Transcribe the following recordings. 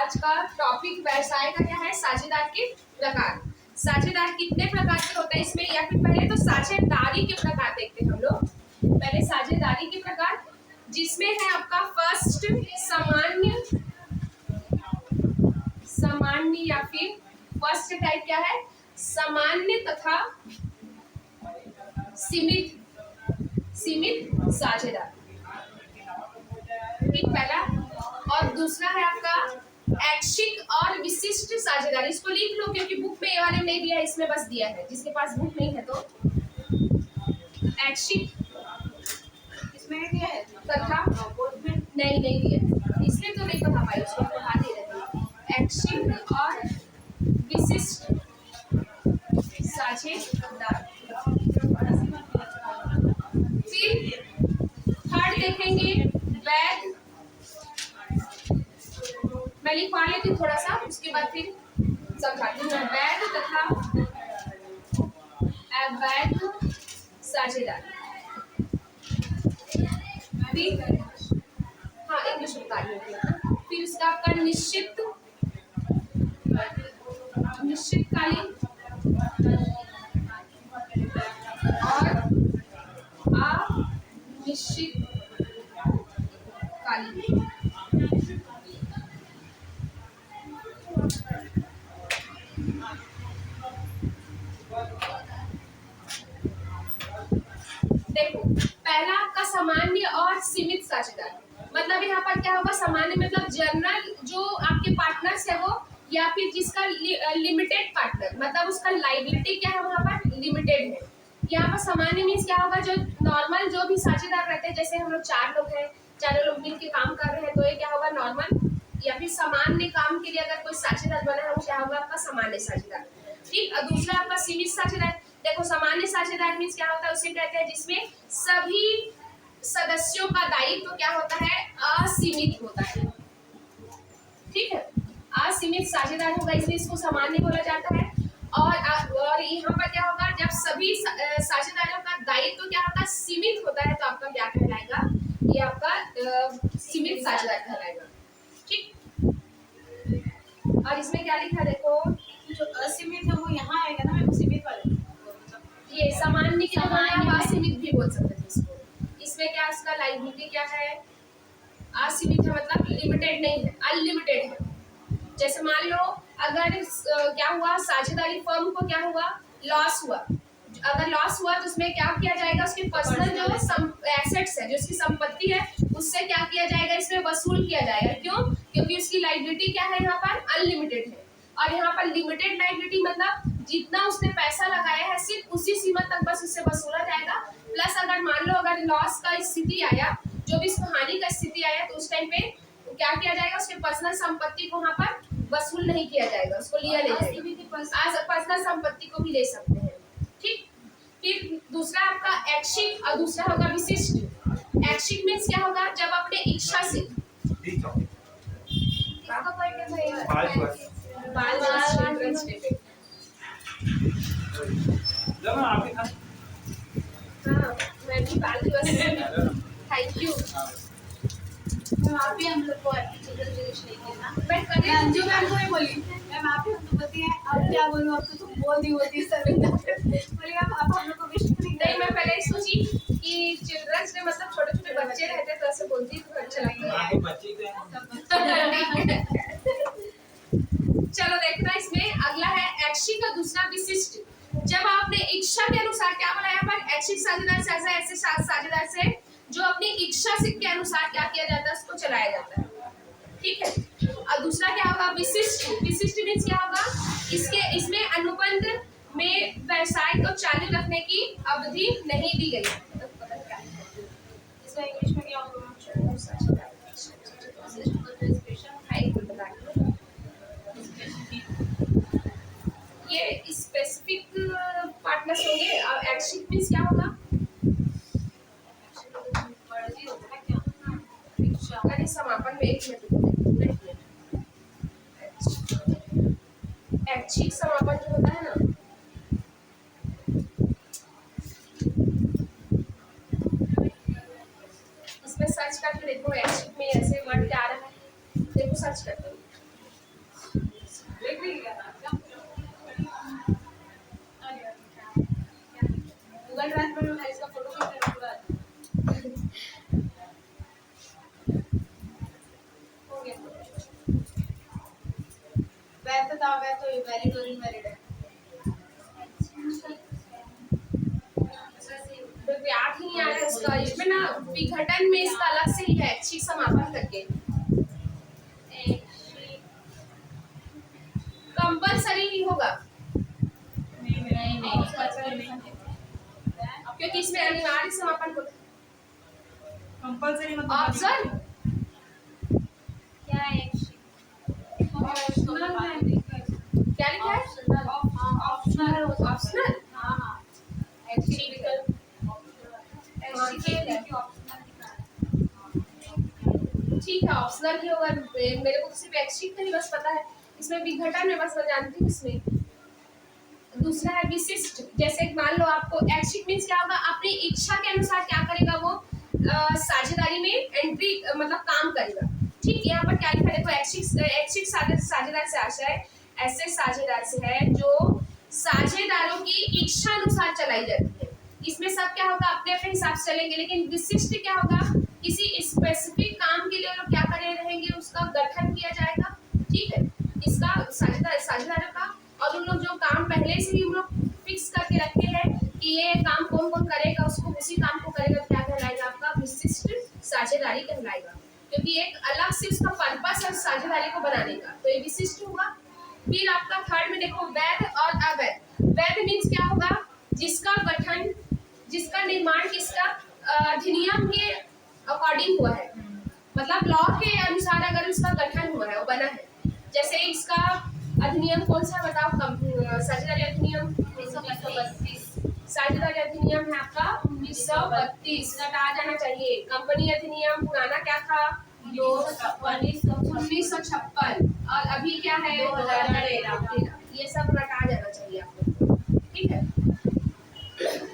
आज का टॉपिक व्यवसाय का क्या है, साझेदार के प्रकार। साझेदार कितने प्रकार के होते हैं इसमें, या फिर पहले तो साझेदारी के प्रकार देखते हैं हम लोग। पहले साझेदारी के प्रकार, जिसमें है आपका फर्स्ट सामान्य, सामान्य या फिर फर्स्ट टाइप क्या है, सामान्य तथा सीमित, सीमित साझेदार, ठीक पहला। और दूसरा है आपका ऐच्छिक और विशिष्ट साझेदारी। इसको लिख लो क्योंकि बुक में ये वाले नहीं दिया है, इसमें बस दिया है। जिसके पास बुक नहीं है तो ऐच्छिक इसमें दिया है तथा नहीं दिया है, इसलिए तो नहीं पढ़ा पाई, उसको पढ़ा दे रहे थे। ऐच्छिक और विशिष्ट साझेदार। फिर थर्ड देखेंगे वैध, मैं लिखवा लेती हूँ थोड़ा सा, उसके बाद फिर समझाती हूँ। वैध तथा अवैध साझेदार। फिर हाँ इंग्लिश बता रही हूँ। फिर उसका आपका निश्चित, निश्चितकालीन और अनिश्चितकालीन। देखो पहला आपका सामान्य और सीमित साझेदार। मतलब यहाँ पर क्या होगा, सामान्य मतलब जनरल जो आपके पार्टनर्स है वो, या फिर जिसका लिमिटेड पार्टनर, मतलब उसका लायबिलिटी क्या है वहाँ पर लिमिटेड है। यहाँ पर सामान्य मीन्स क्या होगा, जो नॉर्मल जो भी साझेदार रहते हैं, जैसे हम लोग 4 लोग हैं, चारों लोग मिल के काम कर रहे हैं, तो ये क्या होगा नॉर्मल। या फिर सामान्य काम के लिए अगर कोई साझेदार बना है वो क्या होगा आपका सामान्य साझेदार, ठीक। और दूसरा आपका सीमित साझेदार। देखो सामान्य साझेदार मीन्स क्या होता है, उसे कहते हैं जिसमें सभी सदस्यों का दायित्व तो क्या होता है, असीमित होता है, ठीक है। असीमित साझेदार होगा, इसलिए इसको सामान्य बोला जाता है। और यहाँ पर क्या होगा, जब सभी साझेदारों का दायित्व तो क्या होता है सीमित होता है, तो आपका क्या कहलाएगा, ये आपका सीमित साझेदार कहलाएगा, ठीक। और इसमें क्या लिखा है देखो, जो असीमित है वो यहाँ आएगा ना, सीमित वाले ये सामान्य के आप असीमित भी बोल सकते थे इसको। इसमें क्या इसका लायबिलिटी क्या है, असीमित है मतलब लिमिटेड नहीं है, अनलिमिटेड है। जैसे मान लो अगर क्या हुआ, साझेदारी फर्म को क्या हुआ, लॉस हुआ। अगर लॉस हुआ तो उसमें क्या किया जाएगा, उसके पर्सनल जो एसेट्स है, जो उसकी संपत्ति है, उससे क्या किया जाएगा, इसमें वसूल किया जाएगा। क्यों, क्योंकि उसकी लायबिलिटी क्या है यहाँ पर अनलिमिटेड है। और यहाँ पर लिमिटेड लायबिलिटी मतलब जितना उसने पैसा लगाया है सिर्फ उसी सीमा तक बस उससे वसूला जाएगा। प्लस अगर मान लो अगर लॉस का स्थिति आया, जो भी हानि का स्थिति आया, तो उस टाइम पे क्या किया जाएगा, उसके पर्सनल संपत्ति को वहाँ पर वसूल नहीं किया जाएगा, उसको लिया ले जाएगा। आज पर्सनल संपत्ति को भी ले सकते हैं, ठीक। फिर दूसरा आपका ऐच्छिक और दूसरा होगा विशिष्ट। ऐच्छिक मीन्स क्या होगा, जब अपने इच्छा से मैं भी बाल दिवस, थैंक यू। आप ही हम लोग को नहीं देना। मैं अंजू मैम को ही बोली, मैम आप ही हमको बोलती हैं, अब क्या बोलूं, अब तो तुम बोल दी होती सर बोली मैम आप हम लोग को विश नहीं। मैं पहले सोची कि चिल्ड्रंस डे मतलब छोटे छोटे बच्चे रहते तो ऐसे बोलती तो अच्छा लगता। चलो देखना, इसमें अगला है ऐच्छिक और दूसरा विशिष्ट। जब आपने इच्छा के अनुसार, क्या बोला यहाँ पर, ऐच्छिक साझेदार से ऐसे साझेदार से जो अपनी इच्छा से के अनुसार क्या किया जाता है, उसको चलाया जाता है, ठीक है। और दूसरा क्या होगा विशिष्ट। विशिष्ट मीन्स क्या होगा, इसमें अनुबंध में व्यवसाय को चालू रखने की अवधि नहीं दी गई। इसका इंग्लिश में क्या होगा, ये स्पेसिफिक पार्टनर्स होंगे। और ऐच्छिक मीन्स क्या होगा, अरे समापन में एक मिनट, ऐच्छिक समापन जो होता है ना, इसमें सर्च करके देखो ऐच्छिक में ऐसे वर्ड क्या आ रहा है, देखो सर्च करते हो। देख रही है गूगल ड्राइव में मैं इसका फोटो खींच के पूरा हो गया। वैसे था वैसे तो वैलिड और इनवैलिड है। तो याद ही नहीं आ रहा है इसका, इसमें ना विघटन में इसका अलग से ही है ऐच्छिक समापन करके। कंपलसरी ही होगा क्योंकि इसमें अनिवार्य समापन होता है। कंपलसरी मतलब ऑप्शन क्या है क्या लिखा है? Optional optional. हाँ हाँ ठीक है, ऑप्शनल ही होगा। मेरे को सिर्फ ऐच्छिक का ही बस पता है। इसमें विघटन में बस मैं जानती हूँ। इसमें दूसरा है विशिष्ट। जैसे मान लो आपको ऐच्छिक मीन्स क्या होगा, अपनी इच्छा के अनुसार क्या करेगा वो साझेदारी में एंट्री मतलब काम करेगा। ठीक, यहाँ पर क्या लिखा है देखो, ऐच्छिक साझेदार से आशय ऐसे साझेदार से है जो साझेदारों की इच्छा अनुसार चलाई जाती है। इसमें सब क्या होगा, अपने अपने हिसाब से चलेंगे। लेकिन विशिष्ट क्या होगा, किसी स्पेसिफिक काम के लिए लोग क्या करे रहेंगे, उसका गठन किया जाएगा। ठीक है, इसका साझेदारों का, और उन लोग जो काम पहले से ही उन लोग फिक्स करके रखे हैं कि ये काम कौन कौन करेगा, उसको उसी काम को करेगा, क्या कहलाएगा आपका विशिष्ट साझेदारी कहलाएगा। क्योंकि एक अलग से उसका पर्पस है साझेदारी को बनाने का, तो ये विशिष्ट होगा। फिर आपका थर्ड में देखो वैध और अवैध। वैध मीन्स क्या होगा, जिसका गठन, जिसका निर्माण किसका अधिनियम के अकॉर्डिंग हुआ है, मतलब लॉ के अनुसार अगर उसका गठन हुआ है, वो बना है। जैसे इसका अधिनियम कौन सा बताओ, साझेदारी अधिनियम 1932। साझेदारी अधिनियम है आपका 1932। आ जाना चाहिए। कंपनी अधिनियम पुराना क्या था, 1956। और अभी क्या है 2013। ये सब रटा जाना चाहिए आपको। ठीक है,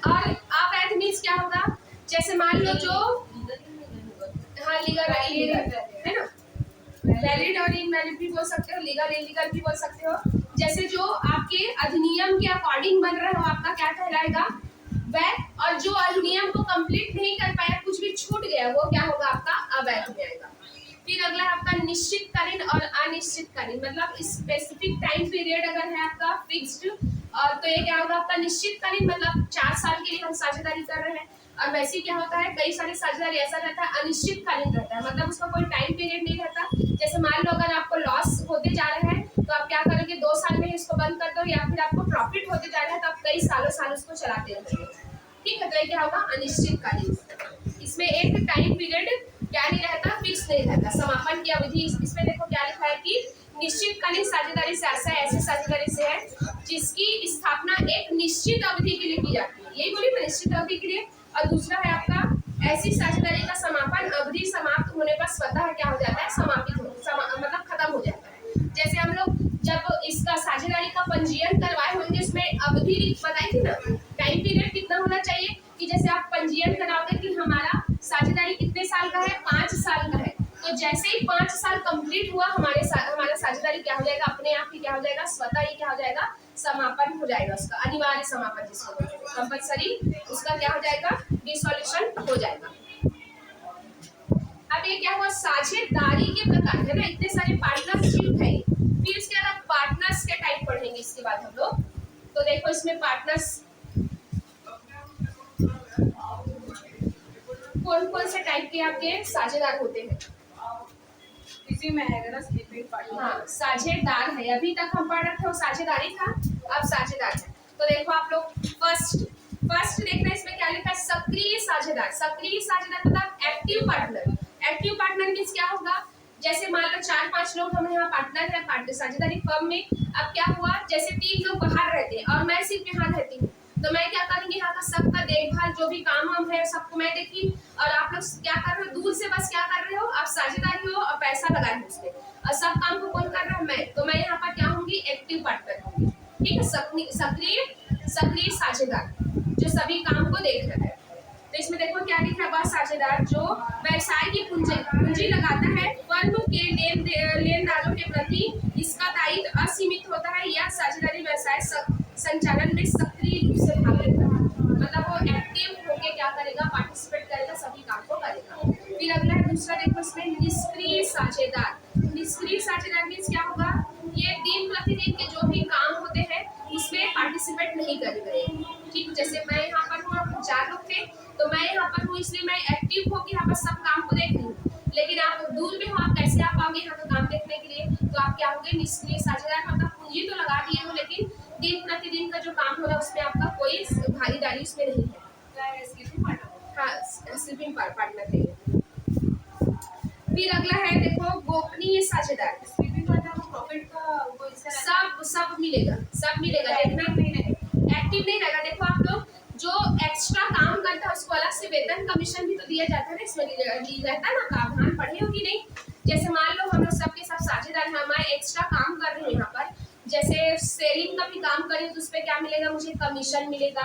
और अवैध मीन्स क्या होगा, जैसे मान लो जो हाँ लीगल है ना, वैलिड और इनवैलिड भी बोल सकते हो, लीगल इलीगल भी बोल सकते हो। जैसे जो आपके अधिनियम के अकॉर्डिंग बन रहा हो, आपका क्या कहलाएगा वैध। और जो अधिनियम को कंप्लीट नहीं कर पाया, कुछ भी छूट गया, वो क्या होगा आपका अवैध में आएगा। फिर अगला है आपका निश्चितकालीन और अनिश्चितकालीन। मतलब स्पेसिफिक टाइम पीरियड अगर है आपका फिक्स्ड, और तो ये क्या होगा आपका निश्चितकालीन, मतलब 4 साल के लिए हम साझेदारी कर रहे हैं। और वैसे क्या होता है, कई सारे साझेदारी ऐसा रहता है अनिश्चितकालीन रहता है, मतलब उसका कोई टाइम पीरियड नहीं रहता। जैसे मान लो अगर आपको लॉस होते जा रहा है, तो आप क्या करोगे, 2 साल में ही इसको बंद कर दो, या फिर आपको प्रॉफिट होते जा रहा है तो आप कई सालों साल उसको चलाते रहेंगे। ठीक है, तो ये क्या होगा अनिश्चितकालीन। इसमें एक टाइम पीरियड क्या नहीं रहता, फिक्स नहीं रहता। समापन की अवधि इसमें देखो क्या लिखा है कि निश्चितकालीन साझेदारी से आशय ऐसे साझेदारी से है जिसकी स्थापना एक निश्चित अवधि के लिए की जाती है। यही बोली ना, निश्चित अवधि के लिए। और दूसरा है आपका ऐसी साझेदारी का समापन अवधि समाप्त होने पर स्वतः क्या हो जाता है, मतलब खत्म हो जाता है। जैसे हम लोग जब इसका साझेदारी का पंजीयन करवाए होंगे, उसमें अवधि बताई थी ना, टाइम पीरियड कितना होना चाहिए, कि जैसे आप पंजीयन कराओगे कि हमारा साझेदारी कितने साल का है, 5 साल का है, तो जैसे ही 5 साल कंप्लीट हुआ, हमारा साझेदारी क्या हो जाएगा, अपने आप ही क्या हो जाएगा, स्वतः ही क्या हो जाएगा, समापन हो जाएगा। उसका अनिवार्य समापन जिसको बोलते हैं कंपलसरी, उसका क्या हो जाएगा, डिसॉल्यूशन हो जाएगा। अब ये क्या हुआ, साझेदारी के प्रकार है ना, इतने सारे पार्टनरशिप है। फिर इसके बाद पार्टनर्स के टाइप पढ़ेंगे इसके बाद हम लोग। तो देखो इसमें पार्टनर्स कौन कौन से टाइप के आपके साझेदार होते हैं। इसी में है ना स्लीपिंग पार्टनर। हाँ, साझेदार है। अभी तक हम पढ़ रहे थे वो साझेदारी था, अब साझेदार है। तो देखो आप लोग फर्स्ट देखना, इसमें क्या लिखा है, सक्रिय साझेदार। सक्रिय साझेदार मतलब active partner. Active partner means क्या होगा, जैसे मान लो 4-5 लोग हम यहाँ पार्टनर है पार्टनर साझेदारी फर्म में। अब क्या हुआ, जैसे 3 लोग बाहर रहते हैं और मैं सिर्फ यहाँ रहती हूँ, तो मैं क्या करूँगी, यहाँ का सबका देखभाल जो भी काम हम है सबको मैं देखी। और आप लोग क्या कर रहे हो, दूर से बस क्या कर रहे हो, आप साझेदारी हो और पैसा लगाए हो उसमें, और सब काम को कौन कर रहा है, मैं। तो मैं यहाँ पर क्या होंगी, एक्टिव पार्टनर होंगी। ठीक है, सक्रिय साझेदार जो सभी काम को देख रहा है। तो इसमें देखो क्या लिखा है, वह साझेदार जो व्यवसाय की पूंजी लगाता है, फर्म के लेनदारों के प्रति इसका दायित्व असीमित होता है। यह साझेदारी व्यवसाय संचालन में सक्रिय रूप से भाग लेता है, मतलब वो एक्टिव होके क्या करेगा, पार्टिसिपेट करेगा, सभी काम को करेगा। फिर अगला है दूसरा, देखो इसमें निष्क्रिय साझेदार। निष्क्रिय साझेदार मीन्स क्या होगा, ये दिन प्रतिदिन के जो भी काम होते हैं उसमें पार्टिसिपेट नहीं करेंगे। ठीक, जैसे मैं यहाँ पर हूँ, आप 4 लोग थे, तो मैं यहाँ पर हूँ इसलिए मैं एक्टिव होकर यहाँ पर सब काम को देख रही हूँ, लेकिन आप दूर में हो, आप कैसे आ पाओगे यहाँ का काम देखने के लिए? तो आप क्या होंगे, निष्क्रिय साझेदार। मतलब पूंजी तो लगा दिए हो, लेकिन दिन प्रतिदिन का जो काम हो रहा है उसमें आपका कोई भागीदारी उसमें नहीं है। हाँ, स्लीपिंग पार्टनर है। फिर अगला है देखो गोपनीय साझेदार। सब मिलेगा, देखना एक्टिव नहीं रहेगा। देखो आप लोग जो एक्स्ट्रा काम करता है उसको अलग से वेतन कमीशन भी तो दिया जाता है ना, इसमें रहता है ना, प्रावधान पढ़े हो कि नहीं? जैसे मान लो हम लोग सबके सब साझेदार हैं, हमारे एक्स्ट्रा काम कर रहे हैं यहाँ पर, जैसे सेलिंग का भी काम करें तो उस पर क्या मिलेगा, मुझे कमीशन मिलेगा।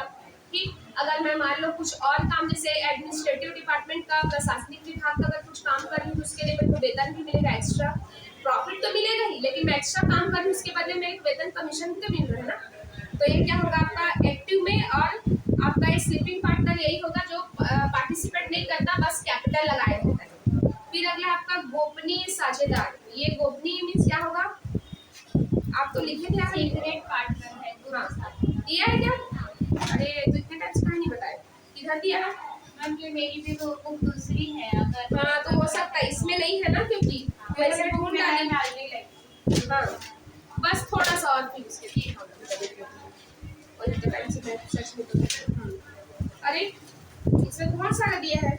ठीक, अगर मैं मान लो कुछ और काम जैसे एडमिनिस्ट्रेटिव डिपार्टमेंट का, प्रशासनिक विभाग का अगर कुछ काम कर रही हूँ तो उसके लिए मेरे को वेतन भी मिलेगा, एक्स्ट्रा प्रॉफिट तो मिलेगा ही, लेकिन मैं एक्स्ट्रा काम कर रही हूँ उसके बदले में एक वेतन कमीशन भी तो मिल रहा है ना। तो ये क्या होगा आपका एक्टिव में, और आपका ये स्लीपिंग पार्टनर यही होगा जो पार्टिसिपेट नहीं करता, बस कैपिटल लगाए रहता है। फिर अगला आपका गोपनीय साझेदार। ये गोपनीय मीन्स क्या होगा, आप तो लिखे थे सीक्रेट पार्टनर है। हाँ, दिया है क्या? अरे तो इतने टाइम्स कहाँ नहीं बताया, किधर दिया है मैम? ये मेरी भी तो बुक दूसरी है, अगर हाँ तो हो सकता है इसमें नहीं है ना, क्योंकि वैसे ढूंढ डाली। हाँ, बस थोड़ा सा और फिर उसके लिए और इतने टाइम से मैं सर्च नहीं कर। अरे इसमें बहुत सारा दिया है।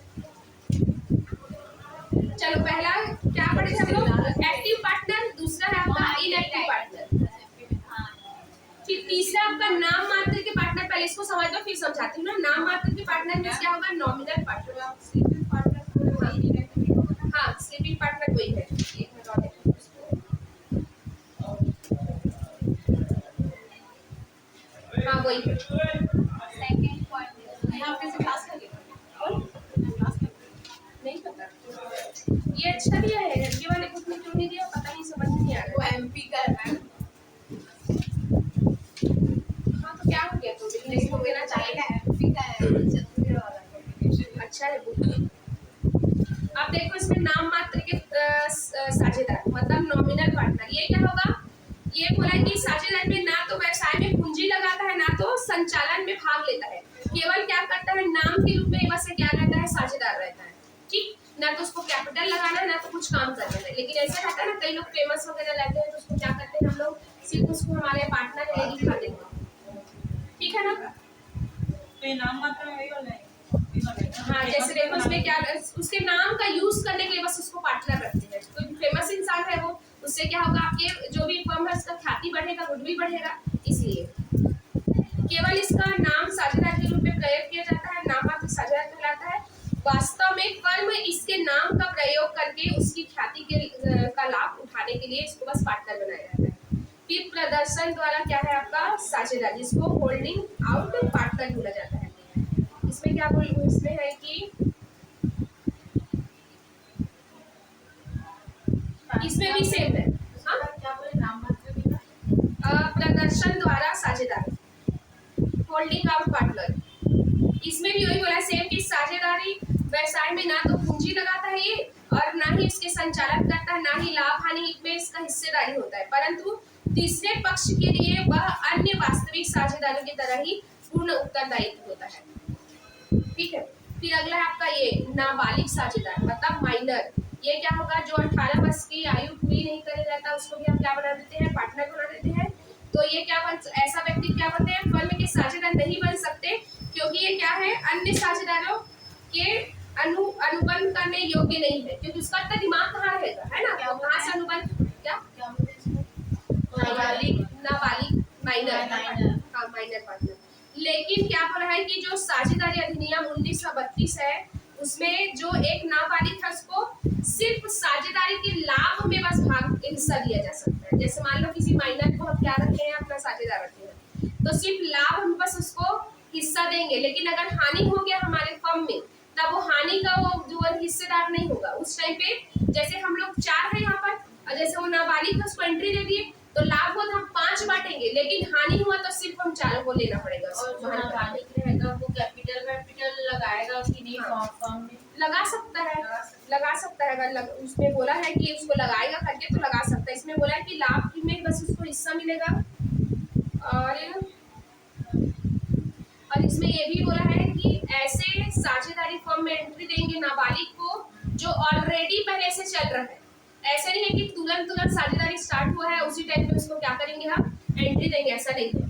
चलो पहला क्या पढ़े थे हम लोग, एक्टिव पार्टनर, दूसरा है आपका इनएक्टिव पार्टनर, फिर तीसरा आपका नाम मात्र के पार्टनर। पहले इसको समझ लो फिर समझाती हूँ ना। नाम मात्र के पार्टनर में क्या होगा, नॉमिनल पार्टनर। हाँ, स्लीपिंग पार्टनर वही है। एक मिनट और देखो उसको। हाँ वही है। सेकंड पॉइंट यहाँ पे से क्लास कर नहीं पता, ये अच्छा दिया है, ये वाले बुक में क्यों नहीं दिया पता नहीं, समझ नहीं आ रहा। वो एमपी का है मैम। हाँ तो क्या हो गया, तो बिजनेस को देना चाहिए ना, एमपी का है, चंद्रपुर वाला अच्छा है बुक। अब देखो इसमें नाम मात्र के साझेदार मतलब नॉमिनल पार्टनर। ये क्या होगा, ये बोला है कि साझेदार में ना तो व्यवसाय में पूंजी लगाता है, ना तो संचालन में भाग लेता है, केवल क्या करता है, नाम के रूप में बस क्या रहता है, साझेदार रहता है। ठीक, ना तो उसको कैपिटल लगाना है, ना तो कुछ काम करना है। लेकिन ऐसा रहता है ना, कई लोग फेमस वगैरह रहते हैं तो उसको क्या करते हैं हम लोग, सिर्फ उसको हमारे पार्टनर है दिखा देते हैं। ठीक है ना, तो ये नाम मात्र में वही वाला है। हाँ जैसे देखो उसमें क्या, उसके नाम का यूज करने के लिए बस उसको पार्टनर रखते हैं। कोई फेमस इंसान है वो, उससे क्या होगा, आपके जो भी फर्म है उसका ख्याति बढ़ेगा, गुडविल बढ़ेगा, इसलिए केवल इसका नाम साझेदार के रूप में प्रयोग किया जाता है, नाम मात्र साझेदार कहलाता है। वास्तव में फर्म इसके नाम का प्रयोग करके उसकी ख्याति के का लाभ उठाने के लिए इसको बस पार्टनर बनाया जाता है। फिर प्रदर्शन द्वारा क्या है आपका साझेदार, जिसको होल्डिंग आउट पार्टनर बोला जाता है। इसमें क्या बोलूं, इसमें है कि इसमें भी सेम है। हाँ, क्या बोले नाम मात्र प्रदर्शन द्वारा साझेदार, होल्डिंग आउट पार्टनर। इसमें भी वही बोला सेम कि साझेदारी व्यवसाय में ना तो पूंजी लगाता है ये, और ना ही इसके संचालन करता है, ना ही लाभ हानि में इसका हिस्सेदारी होता है, परंतु तीसरे पक्ष के लिए वह अन्य वास्तविक साझेदारों की तरह ही पूर्ण उत्तरदायित्व होता है। ठीक है, फिर अगला है आपका ये नाबालिग साझेदार मतलब माइनर। ये क्या होगा, जो 18 वर्ष की आयु पूरी नहीं करे रहता उसको भी हम क्या बना देते हैं, पार्टनर बना देते हैं। तो ये क्या ऐसा व्यक्ति क्या बनते हैं, फर्म के साझेदार नहीं बन सकते, क्योंकि ये क्या है, अन्य साझेदारों के अनुबंध करने योग्य नहीं है, क्योंकि उसका इतना दिमाग कहाँ रहेगा, है ना। तो कहाँ से अनुबंध, क्या नाबालिग माइनर, हाँ माइनर पार्टनर। लेकिन क्या हो रहा है कि जो साझेदारी अधिनियम 1932 है उसमें जो एक नाबालिग था उसको सिर्फ साझेदारी के लाभ में बस भाग हिस्सा दिया जा सकता है। जैसे मान लो किसी माइनर को हम क्या रखते हैं, अपना साझेदार रखते हैं, तो सिर्फ लाभ हम बस उसको हिस्सा देंगे, लेकिन अगर हानि हो गया हमारे फर्म में तब वो हानि का वो जो हिस्सेदार नहीं होगा। उस टाइम पे जैसे हम लोग 4 है यहाँ पर, और जैसे वो नाबालिग उसको एंट्री दे दिए तो लाभ हो तो हम 5 बांटेंगे, लेकिन हानि हुआ तो सिर्फ हम 4 को लेना पड़ेगा। और जो नाबालिग रहेगा वो कैपिटल लगाएगा कि नहीं फॉर्म में लगा सकता है, अगर उसमें बोला है कि उसको लगाएगा करके तो लगा सकता है। इसमें बोला है कि लाभ में बस उसको हिस्सा मिलेगा, और इसमें ये भी बोला है कि ऐसे साझेदारी फर्म में एंट्री देंगे नाबालिग को जो ऑलरेडी पहले से चल रहा है। ऐसा नहीं है कि तुरंत साझेदारी स्टार्ट हुआ है उसी टाइम पे उसको क्या करेंगे हम एंट्री देंगे, ऐसा नहीं है।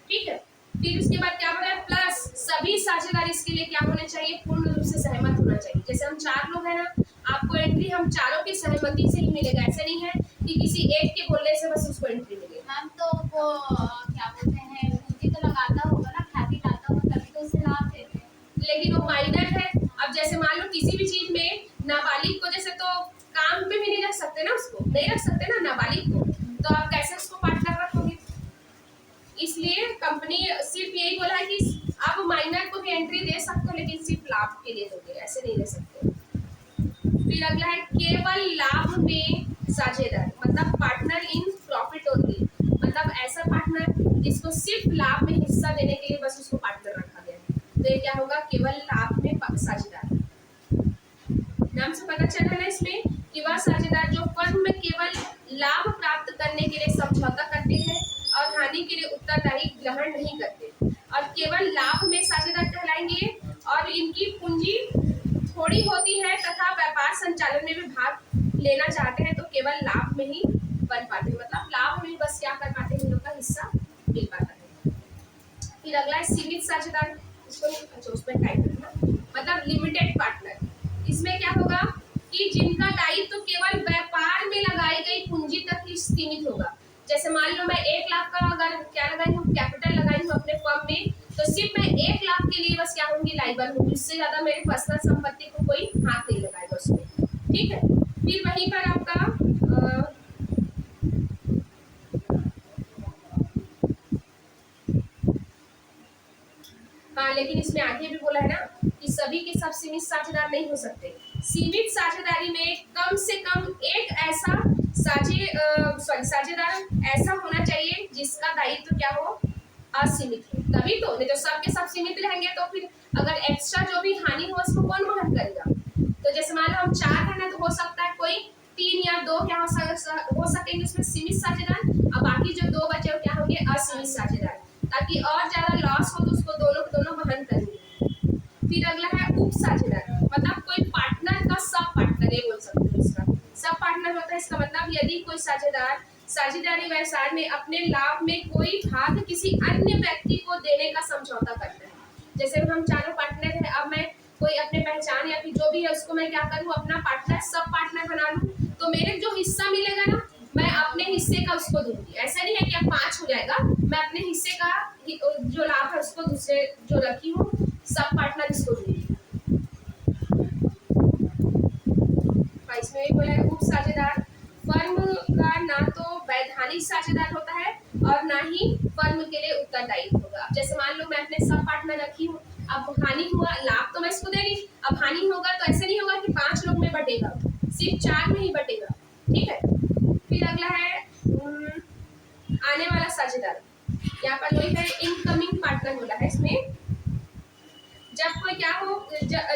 ठीक है, फिर उसके बाद क्या बोला है, प्लस सभी साझेदार इसके लिए क्या होने चाहिए, पूर्ण रूप से सहमत होना चाहिए। जैसे हम 4 लोग हैं ना, आपको एंट्री हम चारों की सहमति से ही मिलेगा। ऐसा नहीं है कि किसी एक के बोलने से बस उसको एंट्री मिलेगी। मैम तो वो क्या बोलते हैं, पूंजी तो लगाता होगा ना, ख्याति लाता होगा तभी तो उसे लाभ देते हैं। लेकिन वो माइनर है। अब जैसे मान लो किसी भी चीज में नाबालिग को जैसे तो काम पे भी नहीं रख सकते ना, उसको नहीं रख सकते ना नाबालिग को, तो आप कैसे उसको पार्टनर रखोगे। इसलिए कंपनी सिर्फ यही बोला है कि आप माइनर को भी एंट्री दे सकते हो, लेकिन सिर्फ लाभ के लिए दोगे, ऐसे नहीं दे सकते। फिर अगला है केवल लाभ में साझेदार, मतलब पार्टनर इन प्रॉफिट ओनली, मतलब ऐसा पार्टनर जिसको सिर्फ लाभ में हिस्सा देने के लिए बस उसको पार्टनर रखा गया है। तो ये क्या होगा, केवल लाभ में साझेदार। नाम से पता चल रहा है ना इसमें कि वह साझेदार जो फर्म में केवल लाभ प्राप्त करने के लिए समझौता करते हैं और हानि के लिए उत्तरदायी ग्रहण नहीं करते, और केवल लाभ में साझेदार कहलाएंगे, और इनकी पूंजी थोड़ी होती है तथा व्यापार संचालन में भी भाग लेना चाहते हैं तो केवल लाभ में ही बन पाते हैं, मतलब लाभ में बस क्या कर पाते हैं, इन लोग का हिस्सा मिल पाता है। फिर अगला है सीमित साझेदार, इसको उसमें टाइप करना, मतलब लिमिटेड पार्टनर। इसमें क्या होगा कि जिनका दायित्व तो केवल व्यापार में लगाई गई पूंजी तक ही सीमित होगा। जैसे मान लो मैं 1 लाख का अगर क्या लगाई हूँ, कैपिटल लगाई हूँ अपने फर्म में, तो सिर्फ मैं 1 लाख के लिए बस क्या होंगी, लाइबल होंगी। इससे ज्यादा मेरी पर्सनल संपत्ति को कोई हाथ नहीं लगाएगा उसमें। ठीक है, फिर वहीं पर आपका हाँ, लेकिन इसमें आगे भी बोला है ना कि सभी के सब सीमित साझेदार नहीं हो सकते। सीमित साझेदारी में कम से कम एक ऐसा साझेदार ऐसा होना चाहिए जिसका दायित्व क्या हो, असीमित हो, तभी तो, नहीं तो सबके सब सीमित रहेंगे तो फिर अगर एक्स्ट्रा जो भी हानि हो उसको कौन वहन करेगा। तो जैसे मान लो हम 4 है ना, तो हो सकता है कोई 3 या 2 क्या हो सकेंगे उसमें सीमित साझेदार, और बाकी जो 2 बचे वो क्या होंगे, असीमित साझेदार, ताकि और ज्यादा लॉस हो तो उसको दोनों वहन करेंगे। फिर अगला है उप साझेदार, मतलब कोई पार्टनर का सब पार्टनर, ये बोल सकते हैं इसका सब पार्टनर होता है। इसका मतलब यदि कोई साझेदार साझेदारी व्यवसाय में अपने लाभ में कोई भाग किसी अन्य व्यक्ति को देने का समझौता करता है। जैसे हम चारों पार्टनर हैं, अब मैं कोई अपने पहचान या फिर जो भी है उसको मैं क्या करूँ, अपना पार्टनर सब पार्टनर बना लूँ, तो मेरे जो हिस्सा मिलेगा ना, मैं अपने हिस्से का उसको दूंगी। ऐसा नहीं है कि अब 5 हो जाएगा, मैं अपने हिस्से का जो लाभ है उसको दूसरे जो रखी हूँ सब पार्टनर इसको दूंगी। इसमें भी बोला है उप साझेदार फर्म का ना तो वैधानिक साझेदार होता है और ना ही फर्म के लिए उत्तरदायी होगा। अब जैसे मान लो मैं अपने सब पार्टनर रखी हूँ, अब हानि हुआ, लाभ तो मैं इसको दे रही, अब हानि होगा तो ऐसे नहीं होगा कि 5 लोग में बटेगा, सिर्फ 4 में ही बटेगा। ठीक है, फिर अगला है आने वाला साझेदार, यहाँ पर वही है इनकमिंग पार्टनर बोला है इसमें। जब कोई क्या हो,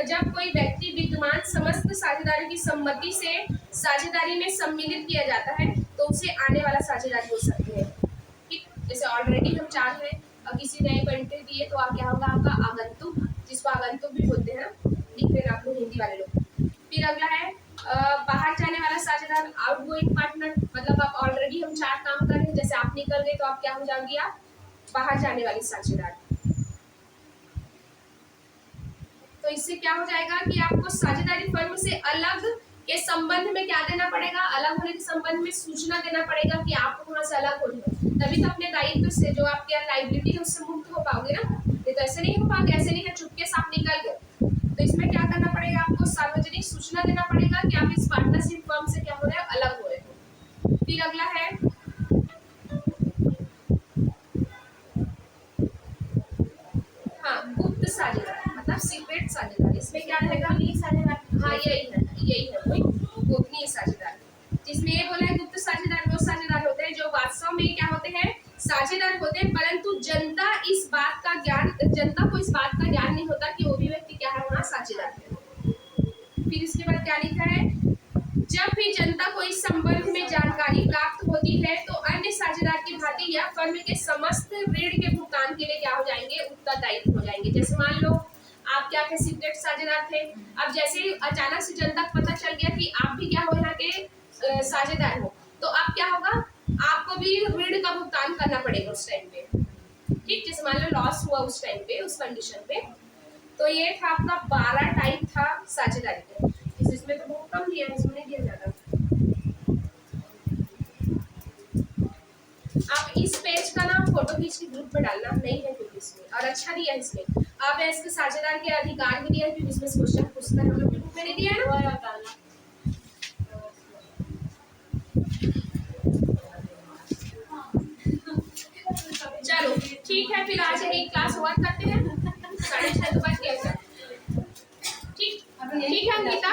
जब कोई व्यक्ति विद्यमान समस्त साझेदारों की सम्मति से साझेदारी में सम्मिलित किया जाता है तो उसे आने वाला साझेदार बोल सकते हैं। ठीक, जैसे ऑलरेडी हम 4 हैं और किसी नए को एंट्री दिए तो क्या होगा, आपका आगंतुक, जिसको आगंतुक भी बोलते हैं, लिख लेना आप लोग हिंदी वाले लोग। फिर अगला है बाहर जाने वाला साझेदार, आउटगोइंग पार्टनर, मतलब आप ऑलरेडी हम 4 काम कर रहे हैं, जैसे आप निकल गए तो आप क्या हो जाओगे, आप बाहर जाने वाली साझेदार। तो इससे क्या हो जाएगा कि आपको साझेदारी फर्म से अलग के संबंध में क्या देना पड़ेगा, अलग होने के संबंध में सूचना देना पड़ेगा कि आप वहां से अलग हो रहे हो, तभी तो अपने दायित्व से जो आपके लाइबिलिटी है उससे मुक्त हो पाओगे ना। नहीं तो ऐसे नहीं हो पाओगे, ऐसे नहीं है चुपके से आप निकल गए। तो इसमें क्या करना पड़ेगा, आपको सार्वजनिक सूचना देना पड़ेगा कि आप इस पार्टनरशिप फर्म से क्या हो रहे हो, अलग हो रहे हो। फिर अगला है हाँ गुप्त साझेदार, मतलब सीक्रेट गुप्त साझेदार। इसमें क्या रहेगा? हाँ यही है वही गोपनीय साझेदार, जिसमें ये बोला है गुप्त साझेदार वो साझेदार होते हैं जो वास्तव में क्या होते हैं, साझेदार होते हैं, परंतु जनता को इस बात का ज्ञान नहीं होता कि वो भी व्यक्ति क्या है वहाँ साझेदार है। फिर इसके बाद क्या लिखा है, जब भी जनता को इस संबंध में जानकारी प्राप्त होती है तो अन्य साझेदार की भांति या फर्म के समस्त ऋण के भुगतान के लिए क्या हो जाएंगे, उत्तरदायी हो जाएंगे। जैसे मान लो आप क्या थे, सीक्रेट साझेदार थे, अब जैसे अचानक से जनता को पता चल गया कि आप भी क्या हो यहाँ के साझेदार हो, तो अब क्या होगा, आपको भी ऋण का भुगतान करना पड़ेगा उस टाइम पे। ठीक, जैसे मान लो लॉस हुआ उस टाइम पे, उस कंडीशन पे। तो ये था आपका 12 टाइप था साझेदारी के। इसमें तो बहुत कम दिया है, इसमें नहीं दिया ज्यादा। आप इस पेज का ना फोटो खींच के ग्रुप में डालना, नहीं है क्योंकि इसमें, और अच्छा दिया है इसमें। अब इसके साझेदार के अधिकार भी दिया है, क्योंकि इसमें क्वेश्चन पूछता है, हम लोग के ग्रुप में नहीं दिया है ना। चलो ठीक है, फिर आज यही क्लास ओवर करते हैं, 6:30 बज गया। ठीक है अंकिता।